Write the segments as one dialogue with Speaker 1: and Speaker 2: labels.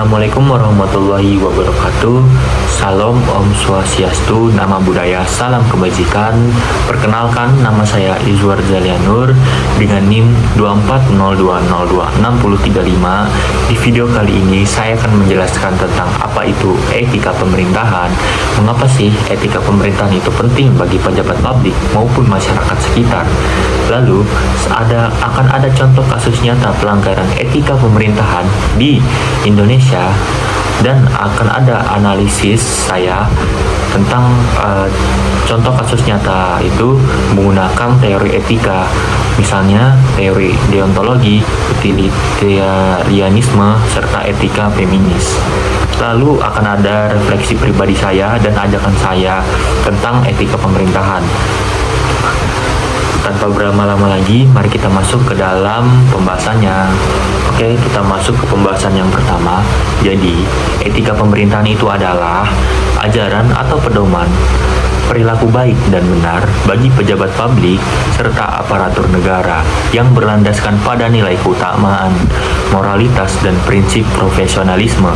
Speaker 1: Assalamualaikum warahmatullahi wabarakatuh. Salam Om Swastiastu, nama budaya, salam kebajikan. Perkenalkan, nama saya Izwar Zalianur dengan NIM 2402026035. Di video kali ini saya akan menjelaskan tentang apa itu etika pemerintahan. Mengapa sih etika pemerintahan itu penting bagi pejabat publik maupun masyarakat sekitar. Lalu akan ada contoh kasus nyata pelanggaran etika pemerintahan di Indonesia, dan akan ada analisis saya tentang contoh kasus nyata itu menggunakan teori etika, misalnya teori deontologi, utilitarianisme, serta etika feminis. Lalu akan ada refleksi pribadi saya dan ajakan saya tentang etika pemerintahan. Tanpa berlama-lama lagi, mari kita masuk ke dalam pembahasannya. Oke, kita masuk ke pembahasan yang pertama. Jadi, etika pemerintahan itu adalah ajaran atau pedoman perilaku baik dan benar bagi pejabat publik serta aparatur negara yang berlandaskan pada nilai keutamaan, moralitas, dan prinsip profesionalisme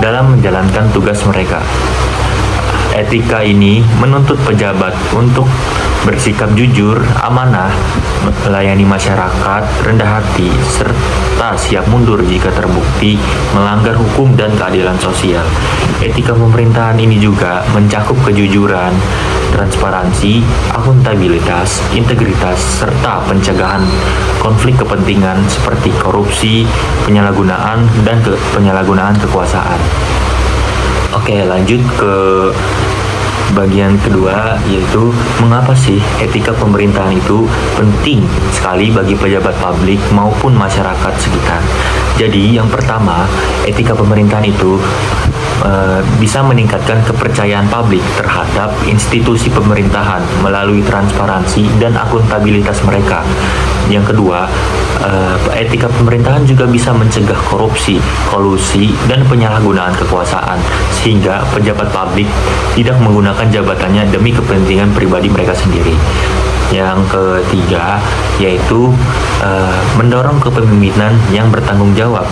Speaker 1: dalam menjalankan tugas mereka. Etika ini menuntut pejabat untuk bersikap jujur, amanah, melayani masyarakat, rendah hati, serta siap mundur jika terbukti melanggar hukum dan keadilan sosial. Etika pemerintahan ini juga mencakup kejujuran, transparansi, akuntabilitas, integritas, serta pencegahan konflik kepentingan seperti korupsi, penyalahgunaan, dan penyalahgunaan kekuasaan. Oke, lanjut ke bagian kedua, yaitu mengapa sih etika pemerintahan itu penting sekali bagi pejabat publik maupun masyarakat sekitar. Jadi yang pertama, etika pemerintahan itu bisa meningkatkan kepercayaan publik terhadap institusi pemerintahan melalui transparansi dan akuntabilitas mereka. Yang kedua, etika pemerintahan juga bisa mencegah korupsi, kolusi, dan penyalahgunaan kekuasaan, sehingga pejabat publik tidak menggunakan jabatannya demi kepentingan pribadi mereka sendiri. Yang ketiga, yaitu mendorong kepemimpinan yang bertanggung jawab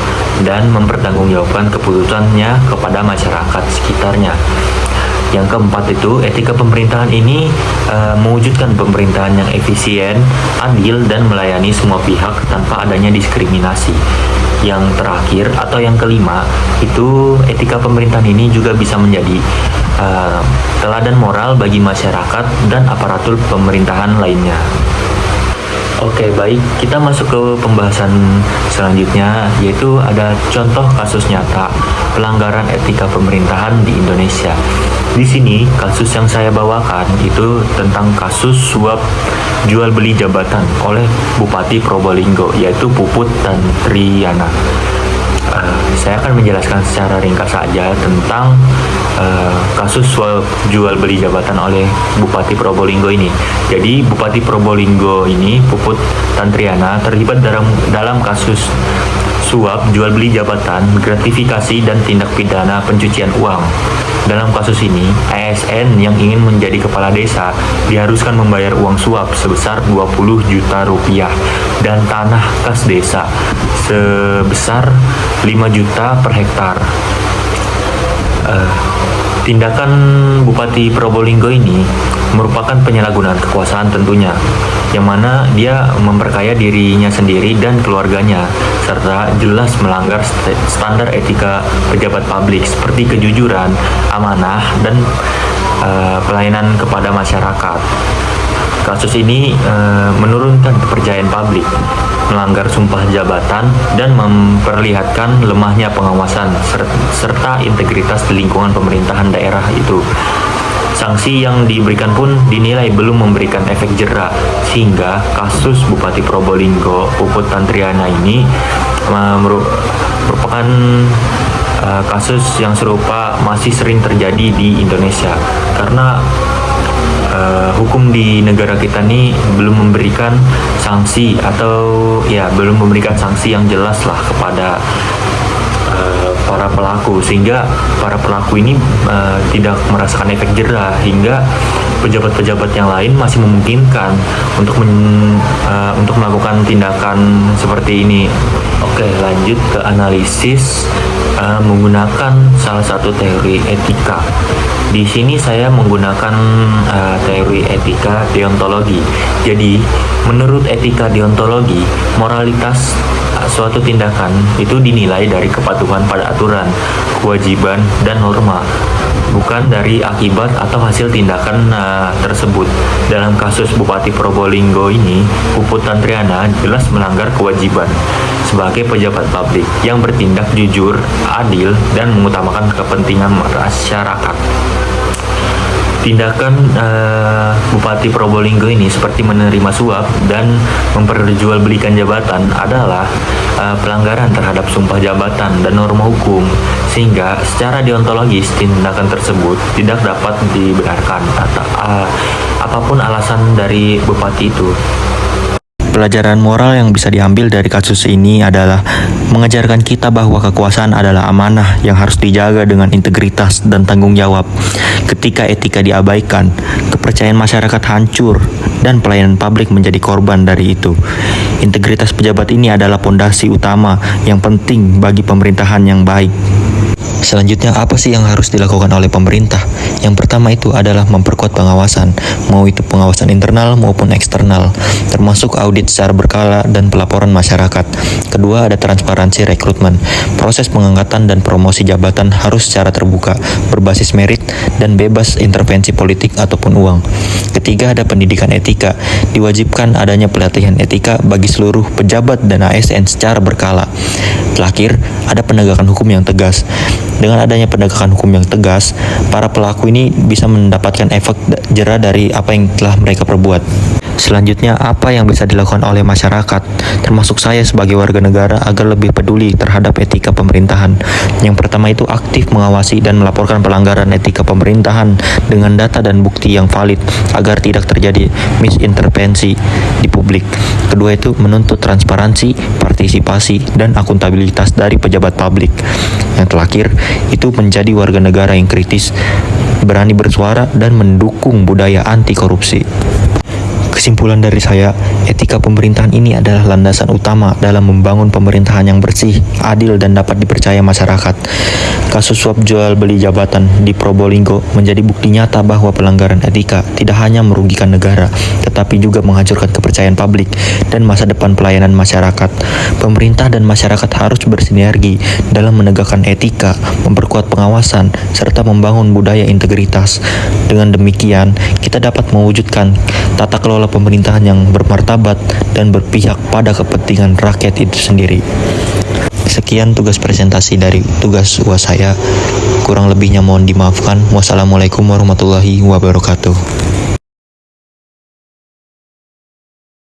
Speaker 1: dan mempertanggungjawabkan keputusannya kepada masyarakat sekitarnya. Yang keempat itu, etika pemerintahan ini mewujudkan pemerintahan yang efisien, adil, dan melayani semua pihak tanpa adanya diskriminasi. Yang terakhir atau yang kelima, itu etika pemerintahan ini juga bisa menjadi teladan moral bagi masyarakat dan aparatur pemerintahan lainnya. Oke, baik, kita masuk ke pembahasan selanjutnya, yaitu ada contoh kasus nyata pelanggaran etika pemerintahan di Indonesia. Di sini, kasus yang saya bawakan itu tentang kasus suap jual beli jabatan oleh Bupati Probolinggo, yaitu Puput Tantriana. Saya akan menjelaskan secara ringkas saja tentang kasus suap jual beli jabatan oleh Bupati Probolinggo ini. Jadi Bupati Probolinggo ini, Puput Tantriana, terlibat dalam kasus suap jual beli jabatan, gratifikasi, dan tindak pidana pencucian uang. Dalam kasus ini, ASN yang ingin menjadi kepala desa diharuskan membayar uang suap sebesar 20 juta rupiah dan tanah kas desa sebesar 5 juta per hektar. Tindakan Bupati Probolinggo ini merupakan penyalahgunaan kekuasaan tentunya, yang mana dia memperkaya dirinya sendiri dan keluarganya, serta jelas melanggar standar etika pejabat publik seperti kejujuran, amanah, dan pelayanan kepada masyarakat. Kasus ini menurunkan kepercayaan publik, melanggar sumpah jabatan, dan memperlihatkan lemahnya pengawasan serta integritas di lingkungan pemerintahan daerah itu. Sanksi yang diberikan pun dinilai belum memberikan efek jera, sehingga kasus Bupati Probolinggo Puput Tantriana ini merupakan kasus yang serupa masih sering terjadi di Indonesia, karena hukum di negara kita ini belum memberikan sanksi atau belum memberikan sanksi yang jelas lah kepada para pelaku, sehingga para pelaku ini tidak merasakan efek jera, hingga pejabat-pejabat yang lain masih memungkinkan untuk melakukan tindakan seperti ini. Oke, lanjut ke analisis menggunakan salah satu teori etika. Di sini saya menggunakan teori etika deontologi. Jadi, menurut etika deontologi, moralitas suatu tindakan itu dinilai dari kepatuhan pada aturan, kewajiban, dan norma, bukan dari akibat atau hasil tindakan tersebut. Dalam kasus Bupati Probolinggo ini, Puput Tantriana jelas melanggar kewajiban sebagai pejabat publik yang bertindak jujur, adil, dan mengutamakan kepentingan masyarakat. Tindakan Bupati Probolinggo ini seperti menerima suap dan memperjualbelikan jabatan adalah pelanggaran terhadap sumpah jabatan dan norma hukum, sehingga secara deontologis tindakan tersebut tidak dapat dibenarkan atau apapun alasan dari bupati itu. Pelajaran moral yang bisa diambil dari kasus ini adalah mengajarkan kita bahwa kekuasaan adalah amanah yang harus dijaga dengan integritas dan tanggung jawab. Ketika etika diabaikan, kepercayaan masyarakat hancur dan pelayanan publik menjadi korban dari itu. Integritas pejabat ini adalah pondasi utama yang penting bagi pemerintahan yang baik. Selanjutnya, apa sih yang harus dilakukan oleh pemerintah? Yang pertama itu adalah memperkuat pengawasan, mau itu pengawasan internal maupun eksternal, termasuk audit secara berkala dan pelaporan masyarakat. Kedua, ada transparansi rekrutmen. Proses pengangkatan dan promosi jabatan harus secara terbuka, berbasis merit, dan bebas intervensi politik ataupun uang. Ketiga, ada pendidikan etika. Diwajibkan adanya pelatihan etika bagi seluruh pejabat dan ASN secara berkala. Terakhir, ada penegakan hukum yang tegas. Dengan adanya penegakan hukum yang tegas, para pelaku ini bisa mendapatkan efek jera dari apa yang telah mereka perbuat. Selanjutnya, apa yang bisa dilakukan oleh masyarakat, termasuk saya sebagai warga negara, agar lebih peduli terhadap etika pemerintahan? Yang pertama itu aktif mengawasi dan melaporkan pelanggaran etika pemerintahan dengan data dan bukti yang valid agar tidak terjadi misintervensi di publik. Kedua itu menuntut transparansi, partisipasi, dan akuntabilitas dari pejabat publik. Yang terakhir itu menjadi warga negara yang kritis, berani bersuara, dan mendukung budaya anti korupsi. Kesimpulan dari saya, etika pemerintahan ini adalah landasan utama dalam membangun pemerintahan yang bersih, adil, dan dapat dipercaya masyarakat. Kasus suap jual beli jabatan di Probolinggo menjadi bukti nyata bahwa pelanggaran etika tidak hanya merugikan negara, tetapi juga menghancurkan kepercayaan publik dan masa depan pelayanan masyarakat. Pemerintah dan masyarakat harus bersinergi dalam menegakkan etika, memperkuat pengawasan, serta membangun budaya integritas. Dengan demikian, kita dapat mewujudkan tata kelola pemerintahan yang bermartabat dan berpihak pada kepentingan rakyat itu sendiri. Sekian tugas presentasi dari tugas UAS saya. Kurang lebihnya mohon dimaafkan. Wassalamualaikum warahmatullahi wabarakatuh.